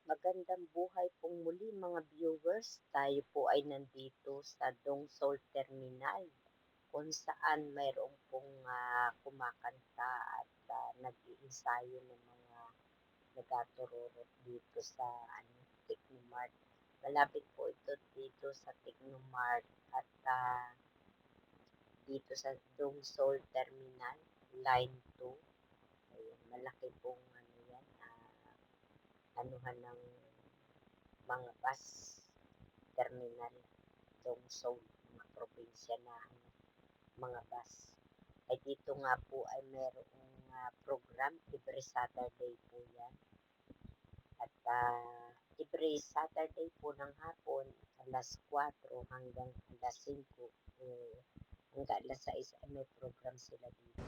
Magandang buhay pong muli mga viewers. Tayo po ay nandito sa Dongsol Terminal kung saan mayroong pong kumakanta at nag-iensayo ng mga nagatururot dito sa Technomart. Malapit po ito dito sa Technomart at dito sa Dongsol Terminal, Line 2. Ayun, malaki pong yan, anuhan ng mga bus terminal, Dongsol, mga probinsya na mga bus. Ay dito nga po ay merong program, every Saturday po yan. At every Saturday po ng hapon, alas 4 hanggang alas 5, hanggang alas 6 ay may program sila dito.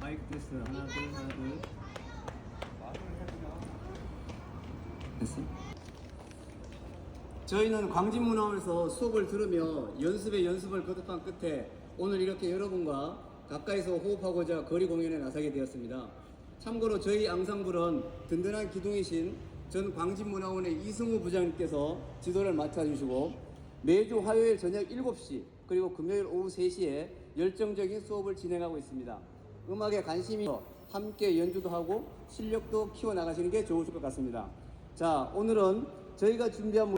마이크 테스트 하나 둘 됐어? 저희는 광진문화원에서 수업을 들으며 연습을 거듭한 끝에 오늘 이렇게 여러분과 가까이서 호흡하고자 거리 공연에 나서게 되었습니다. 참고로 저희 앙상블은 든든한 기둥이신 전 광진문화원의 이승우 부장님께서 지도를 맡아주시고 매주 화요일 저녁 7시 그리고 금요일 오후 3시에 열정적인 수업을 진행하고 있습니다. 음악에 관심이 함께 연주도 하고 실력도 키워나가시는 게 좋으실 것 같습니다. 자, 오늘은 저희가 준비한